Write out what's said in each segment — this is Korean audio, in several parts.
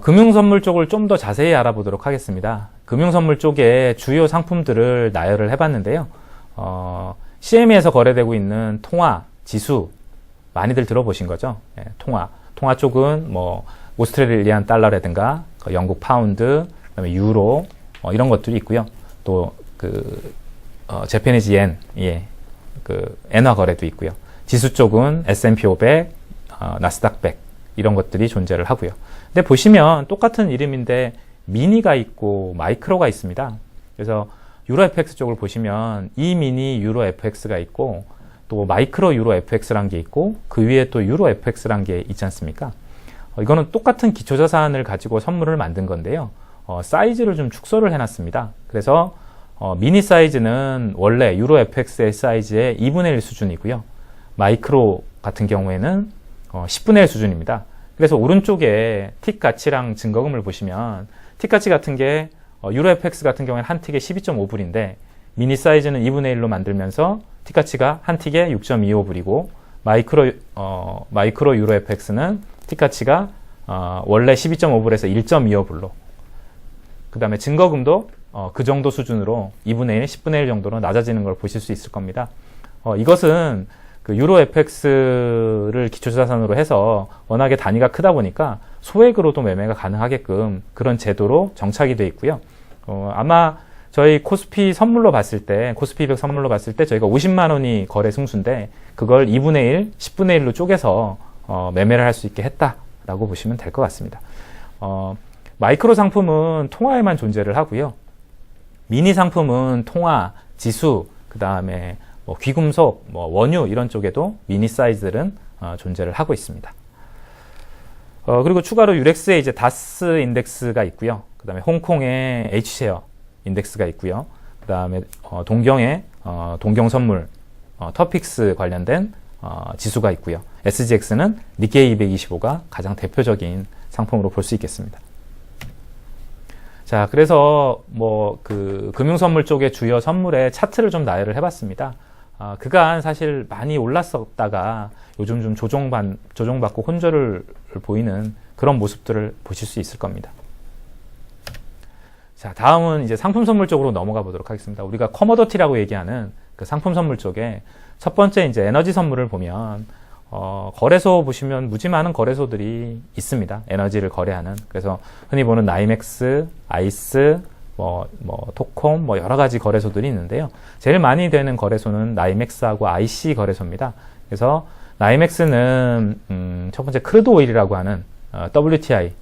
금융선물 쪽을 좀 더 자세히 알아보도록 하겠습니다. 금융선물 쪽에 주요 상품들을 나열을 해봤는데요. CME에서 거래되고 있는 통화, 지수 많이들 들어보신 거죠? 예, 통화 쪽은 뭐 오스트레일리안 달러라든가 영국 파운드, 그다음에 유로 이런 것들이 있고요. 또 재패니즈 옌, 예, 엔화 거래도 있고요. 지수 쪽은 S&P 500, 나스닥 100 이런 것들이 존재를 하고요. 근데 보시면 똑같은 이름인데 미니가 있고 마이크로가 있습니다. 그래서 유로 FX 쪽을 보시면 이 미니 유로 FX가 있고 또 마이크로 유로 FX란 게 있고 그 위에 또 유로 FX란 게 있지 않습니까? 이거는 똑같은 기초자산을 가지고 선물을 만든 건데요. 사이즈를 좀 축소를 해놨습니다. 그래서 미니 사이즈는 원래 유로 FX의 사이즈의 2분의 1 수준이고요. 마이크로 같은 경우에는 10분의 1 수준입니다. 그래서 오른쪽에 틱 가치랑 증거금을 보시면 틱 가치 같은 게 유로 FX 같은 경우에는 한 틱에 12.5불인데 미니 사이즈는 2분의 1로 만들면서 틱 가치가 한 틱에 6.25불이고 마이크로 유로 FX는 틱 가치가 원래 12.5불에서 1.25불로 그 다음에 증거금도 그 정도 수준으로 2분의 1, 10분의 1 정도로 낮아지는 걸 보실 수 있을 겁니다. 이것은 유로 FX를 기초자산으로 해서 워낙에 단위가 크다 보니까 소액으로도 매매가 가능하게끔 그런 제도로 정착이 되어 있고요. 아마 저희 코스피 선물로 봤을 때, 코스피 200 선물로 봤을 때 저희가 50만 원이 거래 승수인데 그걸 2분의 1, 10분의 1로 쪼개서 매매를 할 수 있게 했다라고 보시면 될 것 같습니다. 마이크로 상품은 통화에만 존재를 하고요. 미니 상품은 통화, 지수, 그 다음에 귀금속, 원유 이런 쪽에도 미니 사이즈들은 존재를 하고 있습니다. 그리고 추가로 유렉스에 이제 다스 인덱스가 있고요. 그 다음에 홍콩의 H쉐어 인덱스가 있고요. 그 다음에 동경의 동경선물 터픽스 관련된 지수가 있고요. SGX는 니케이 225가 가장 대표적인 상품으로 볼 수 있겠습니다. 자, 그래서 금융선물 쪽의 주요 선물의 차트를 좀 나열을 해봤습니다. 그간 사실 많이 올랐었다가 요즘 좀 조정받고 혼조를 보이는 그런 모습들을 보실 수 있을 겁니다. 자, 다음은 이제 상품 선물 쪽으로 넘어가 보도록 하겠습니다. 우리가 커머더티라고 얘기하는 그 상품 선물 쪽에 첫 번째 이제 에너지 선물을 보면 거래소 보시면 무지 많은 거래소들이 있습니다. 에너지를 거래하는. 그래서 흔히 보는 나이맥스, 아이스, 토콤, 여러 가지 거래소들이 있는데요. 제일 많이 되는 거래소는 나이맥스하고 IC 거래소입니다. 그래서 나이맥스는 첫 번째 크루드 오일이라고 하는 WTI,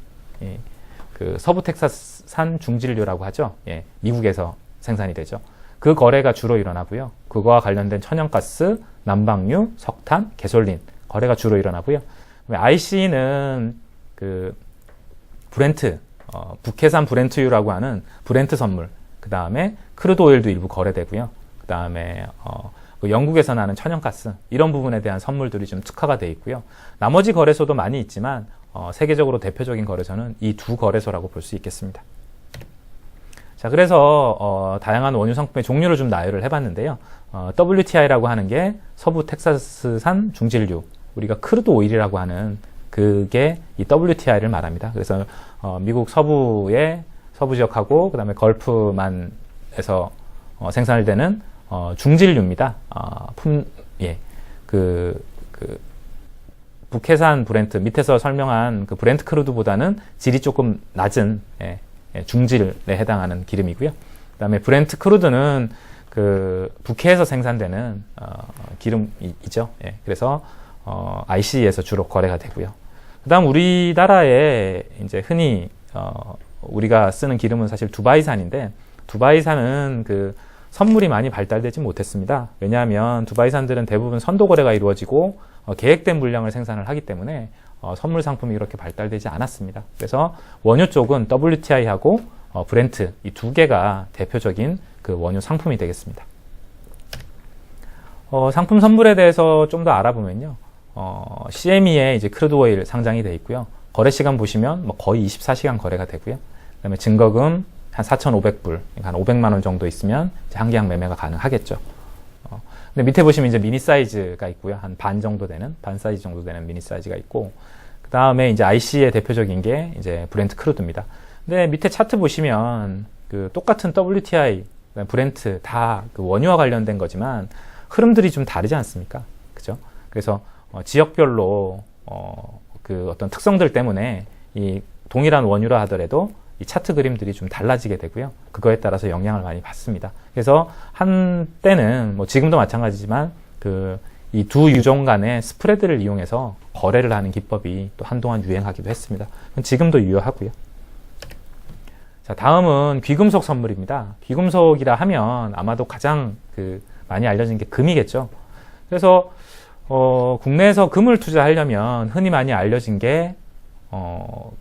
서부 텍사스산 중진료라고 하죠. 예, 미국에서 생산이 되죠. 그 거래가 주로 일어나고요. 그거와 관련된 천연가스, 난방유, 석탄, 가솔린 거래가 주로 일어나고요. IC는 브렌트, 북해산 브렌트유라고 하는 브렌트 선물, 그 다음에 크루드 오일도 일부 거래되고요. 그 다음에 영국에서 나는 천연가스 이런 부분에 대한 선물들이 좀 특화가 되어 있고요. 나머지 거래소도 많이 있지만 세계적으로 대표적인 거래소는 이 두 거래소라고 볼 수 있겠습니다. 자, 그래서 다양한 원유 상품의 종류를 좀 나열을 해봤는데요. WTI라고 하는 게 서부 텍사스산 중진류, 우리가 크루드 오일이라고 하는 그게 이 WTI를 말합니다. 그래서 미국 서부 지역하고 그다음에 걸프만에서 생산을 되는 중진류입니다. 북해산 브렌트 밑에서 설명한 그 브렌트 크루드보다는 질이 조금 낮은 중질에 해당하는 기름이고요. 그다음에 브렌트 크루드는 북해에서 생산되는 기름이죠. 그래서 IC에서 주로 거래가 되고요. 그다음 우리나라에 이제 흔히 우리가 쓰는 기름은 사실 두바이산인데 두바이산은 선물이 많이 발달되지 못했습니다. 왜냐하면 두바이산들은 대부분 선도 거래가 이루어지고 계획된 물량을 생산을 하기 때문에 선물 상품이 이렇게 발달되지 않았습니다. 그래서 원유 쪽은 WTI하고 브렌트 이 두 개가 대표적인 그 원유 상품이 되겠습니다. 상품 선물에 대해서 좀 더 알아보면요. CME에 이제 크루드 오일 상장이 되어 있고요. 거래 시간 보시면 거의 24시간 거래가 되고요. 그다음에 증거금 한 4,500불, 한 500만 원 정도 있으면 한계약 매매가 가능하겠죠. 근데 밑에 보시면 이제 미니 사이즈가 있고요. 한 반 사이즈 정도 되는 미니 사이즈가 있고, 그 다음에 이제 IC의 대표적인 게 이제 브렌트 크루드입니다. 근데 밑에 차트 보시면 그 똑같은 WTI, 브렌트 다 그 원유와 관련된 거지만 흐름들이 좀 다르지 않습니까? 그죠? 그래서 지역별로 그 어떤 특성들 때문에 이 동일한 원유라 하더라도 이 차트 그림들이 좀 달라지게 되고요. 그거에 따라서 영향을 많이 받습니다. 그래서 한때는 뭐 지금도 마찬가지지만 그 이 두 유종 간의 스프레드를 이용해서 거래를 하는 기법이 또 한동안 유행하기도 했습니다. 지금도 유효하고요. 자, 다음은 귀금속 선물입니다. 귀금속이라 하면 아마도 가장 그 많이 알려진 게 금이겠죠. 그래서 국내에서 금을 투자하려면 흔히 많이 알려진 게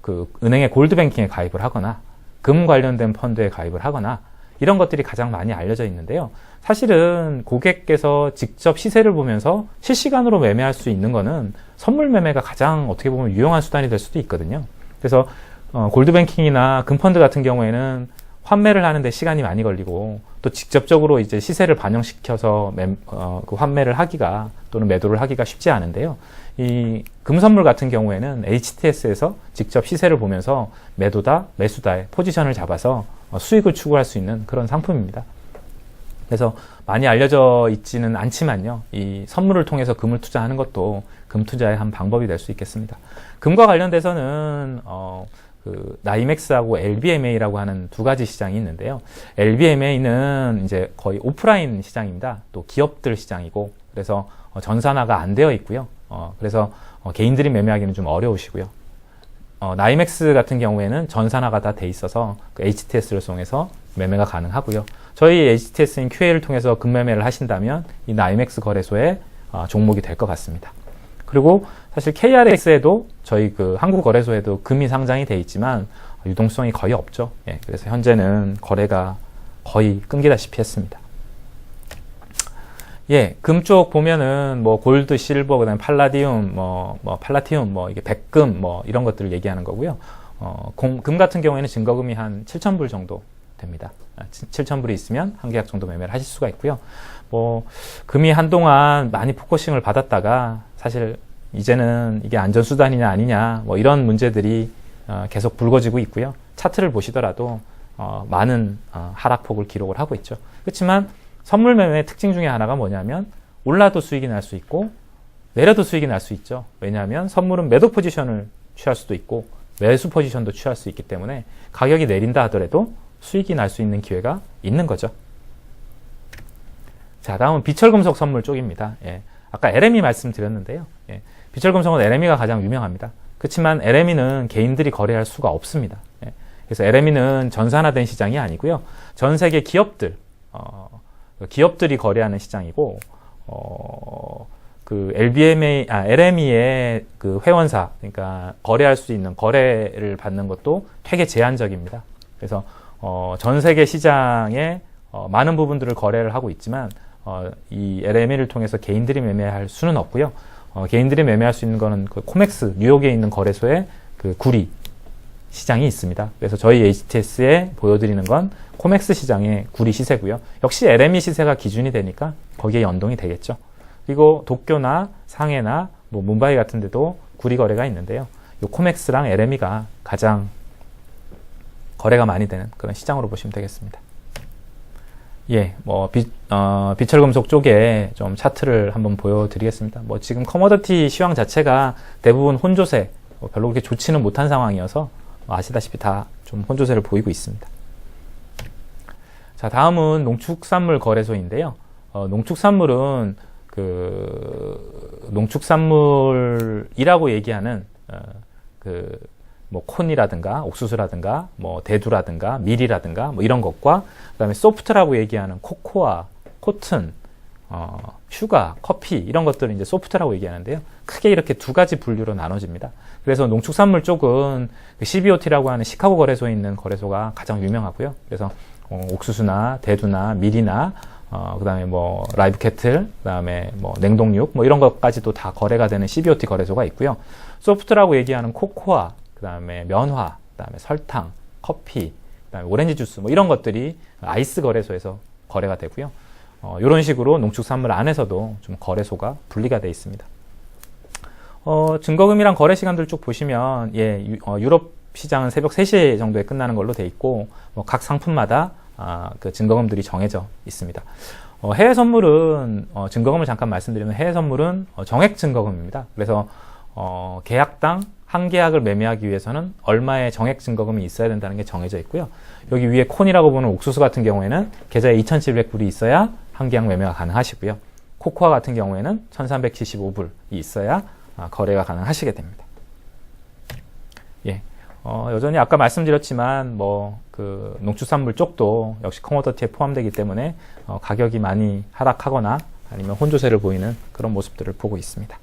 그 은행의 골드뱅킹에 가입을 하거나 금 관련된 펀드에 가입을 하거나 이런 것들이 가장 많이 알려져 있는데요. 사실은 고객께서 직접 시세를 보면서 실시간으로 매매할 수 있는 거는 선물 매매가 가장 어떻게 보면 유용한 수단이 될 수도 있거든요. 그래서 골드뱅킹이나 금펀드 같은 경우에는 환매를 하는데 시간이 많이 걸리고 또 직접적으로 이제 시세를 반영시켜서 그 환매를 하기가 또는 매도를 하기가 쉽지 않은데요. 이 금선물 같은 경우에는 HTS에서 직접 시세를 보면서 매도다, 매수다의 포지션을 잡아서 수익을 추구할 수 있는 그런 상품입니다. 그래서 많이 알려져 있지는 않지만요. 이 선물을 통해서 금을 투자하는 것도 금 투자의 한 방법이 될 수 있겠습니다. 금과 관련돼서는 그 나이맥스하고 LBMA라고 하는 두 가지 시장이 있는데요. LBMA는 이제 거의 오프라인 시장입니다. 또 기업들 시장이고 그래서 전산화가 안 되어 있고요. 그래서 개인들이 매매하기는 좀 어려우시고요. 나이맥스 같은 경우에는 전산화가 다 돼 있어서 그 HTS를 통해서 매매가 가능하고요. 저희 HTS인 QA를 통해서 금매매를 하신다면 이 나이맥스 거래소의 종목이 될 것 같습니다. 그리고 사실 KRX에도 저희 그 한국거래소에도 금이 상장이 돼 있지만 유동성이 거의 없죠. 예, 그래서 현재는 거래가 거의 끊기다시피 했습니다. 예, 금 쪽 보면은 뭐 골드, 실버, 그다음에 팔라디움, 팔라티움, 이게 백금, 이런 것들을 얘기하는 거고요. 금 같은 경우에는 증거금이 한 7,000불 정도 됩니다. 7,000불이 있으면 한 계약 정도 매매를 하실 수가 있고요. 금이 한동안 많이 포커싱을 받았다가 사실 이제는 이게 안전수단이냐 아니냐 이런 문제들이 계속 불거지고 있고요. 차트를 보시더라도 많은 하락폭을 기록을 하고 있죠. 그렇지만 선물 매매의 특징 중에 하나가 뭐냐면 올라도 수익이 날 수 있고 내려도 수익이 날 수 있죠. 왜냐하면 선물은 매도 포지션을 취할 수도 있고 매수 포지션도 취할 수 있기 때문에 가격이 내린다 하더라도 수익이 날 수 있는 기회가 있는 거죠. 자, 다음은 비철금속 선물 쪽입니다. 예, 아까 LME 말씀드렸는데요. 예, 비철금속은 LME가 가장 유명합니다. 그렇지만 LME는 개인들이 거래할 수가 없습니다. 예, 그래서 LME는 전산화된 시장이 아니고요. 전 세계 기업들이 거래하는 시장이고, 그 LME의 그 회원사, 그러니까 거래할 수 있는 거래를 받는 것도 되게 제한적입니다. 그래서 전 세계 시장에 많은 부분들을 거래를 하고 있지만 이 LME를 통해서 개인들이 매매할 수는 없고요. 개인들이 매매할 수 있는 거는 그 코맥스, 뉴욕에 있는 거래소에 그 구리 시장이 있습니다. 그래서 저희 HTS에 보여드리는 건 코맥스 시장의 구리 시세고요. 역시 LME 시세가 기준이 되니까 거기에 연동이 되겠죠. 그리고 도쿄나 상해나 뭄바이 같은 데도 구리 거래가 있는데요. 이 코맥스랑 LME가 가장 거래가 많이 되는 그런 시장으로 보시면 되겠습니다. 예, 비철금속 쪽에 좀 차트를 한번 보여드리겠습니다. 지금 커머더티 시황 자체가 대부분 혼조세, 별로 그렇게 좋지는 못한 상황이어서 아시다시피 다 좀 혼조세를 보이고 있습니다. 자, 다음은 농축산물 거래소인데요. 농축산물은 농축산물이라고 얘기하는 콘이라든가 옥수수라든가 대두라든가 밀이라든가 이런 것과 그다음에 소프트라고 얘기하는 코코아, 코튼, 슈가, 커피 이런 것들을 이제 소프트라고 얘기하는데요. 크게 이렇게 두 가지 분류로 나눠집니다. 그래서 농축산물 쪽은 CBOT라고 하는 시카고 거래소에 있는 거래소가 가장 유명하고요. 그래서 옥수수나 대두나 밀이나 그다음에 라이브 캐틀, 그다음에 냉동육 이런 것까지도 다 거래가 되는 CBOT 거래소가 있고요. 소프트라고 얘기하는 코코아, 그다음에 면화, 그다음에 설탕, 커피, 그다음에 오렌지 주스 이런 것들이 아이스 거래소에서 거래가 되고요. 이런 식으로 농축산물 안에서도 좀 거래소가 분리가 되어 있습니다. 증거금이랑 거래 시간들 쭉 보시면, 유럽 시장은 새벽 3시 정도에 끝나는 걸로 돼 있고, 각 상품마다, 그 증거금들이 정해져 있습니다. 해외 선물은, 증거금을 잠깐 말씀드리면 해외 선물은 정액 증거금입니다. 그래서, 계약당 한 계약을 매매하기 위해서는 얼마의 정액 증거금이 있어야 된다는 게 정해져 있고요. 여기 위에 콘이라고 보는 옥수수 같은 경우에는 계좌에 2,700불이 있어야 한 계약 매매가 가능하시고요. 코코아 같은 경우에는 1,375불이 있어야 거래가 가능하시게 됩니다. 여전히 아까 말씀드렸지만 그 농축산물 쪽도 역시 커머더티에 포함되기 때문에 가격이 많이 하락하거나 아니면 혼조세를 보이는 그런 모습들을 보고 있습니다.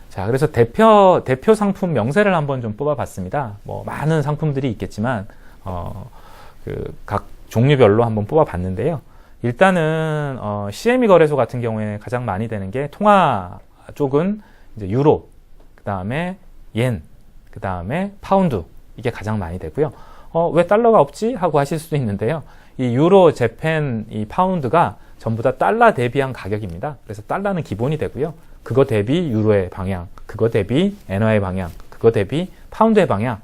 자, 그래서 대표 상품 명세를 한번 좀 뽑아봤습니다. 많은 상품들이 있겠지만 각 종류별로 한번 뽑아봤는데요. 일단은 CME 거래소 같은 경우에 가장 많이 되는 게 통화 쪽은 이제 유로, 그 다음에 옌, 그 다음에 파운드, 이게 가장 많이 되고요. 왜 달러가 없지? 하고 하실 수도 있는데요. 이 유로, 재팬, 이 파운드가 전부 다 달러 대비한 가격입니다. 그래서 달러는 기본이 되고요. 그거 대비 유로의 방향, 그거 대비 엔화의 방향, 그거 대비 파운드의 방향,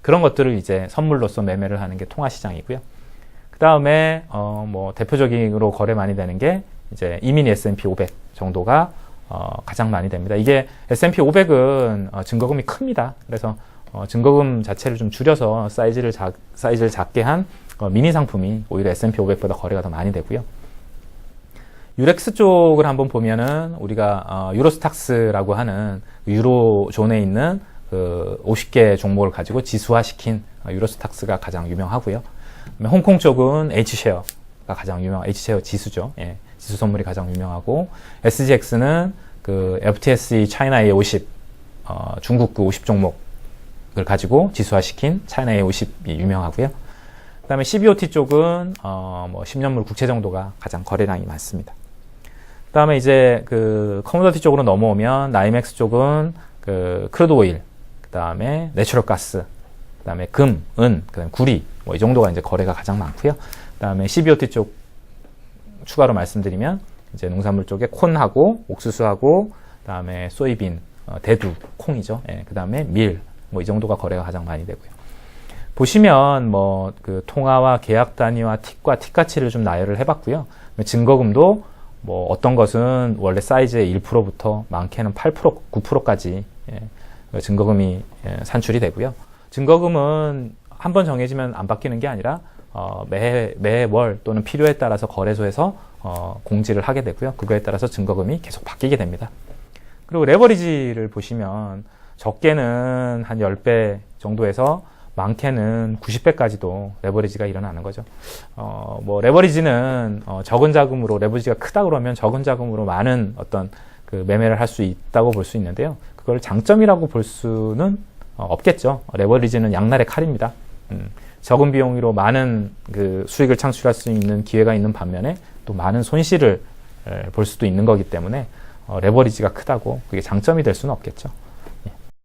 그런 것들을 이제 선물로서 매매를 하는 게 통화 시장이고요. 그 다음에 대표적으로 거래 많이 되는 게 이제 이미니 S&P 500 정도가 가장 많이 됩니다. 이게 S&P 500은 증거금이 큽니다. 그래서 증거금 자체를 좀 줄여서 사이즈를 작게 한 미니 상품이 오히려 S&P 500보다 거래가 더 많이 되고요. 유렉스 쪽을 한번 보면은 우리가 유로스탁스라고 하는 유로존에 있는 그 50개 종목을 가지고 지수화시킨 유로스탁스가 가장 유명하고요. 홍콩 쪽은 H쉐어가 가장 H쉐어 지수죠. 지수 선물이 가장 유명하고, SGX는 그 FTSE 차이나 A50, 중국 그 50 종목을 가지고 지수화시킨 차이나 A50이 유명하고요. 그 다음에 CBOT 쪽은 10년물 국채 정도가 가장 거래량이 많습니다. 그 다음에 이제 그 커머더티 쪽으로 넘어오면 나이맥스 쪽은 그 크루드 오일, 그 다음에 내추럴 가스, 그 다음에 금, 은, 그 다음에 구리, 이 정도가 이제 거래가 가장 많고요. 그 다음에 CBOT 쪽 추가로 말씀드리면 이제 농산물 쪽에 콘하고 옥수수하고, 그 다음에 소이빈, 대두, 콩이죠. 그 다음에 밀, 이 정도가 거래가 가장 많이 되고요. 보시면 그 통화와 계약 단위와 틱과 틱 가치를 좀 나열을 해봤고요. 증거금도 어떤 것은 원래 사이즈의 1%부터 많게는 8%, 9%까지 증거금이 산출이 되고요. 증거금은 한번 정해지면 안 바뀌는 게 아니라 매월 또는 필요에 따라서 거래소에서 공지를 하게 되고요. 그거에 따라서 증거금이 계속 바뀌게 됩니다. 그리고 레버리지를 보시면 적게는 한 10배 정도에서 많게는 90배까지도 레버리지가 일어나는 거죠. 레버리지는 적은 자금으로, 레버리지가 크다 그러면 적은 자금으로 많은 어떤 그 매매를 할 수 있다고 볼 수 있는데요. 그걸 장점이라고 볼 수는 없겠죠. 레버리지는 양날의 칼입니다. 적은 비용으로 많은 그 수익을 창출할 수 있는 기회가 있는 반면에 또 많은 손실을 볼 수도 있는 거기 때문에 레버리지가 크다고 그게 장점이 될 수는 없겠죠.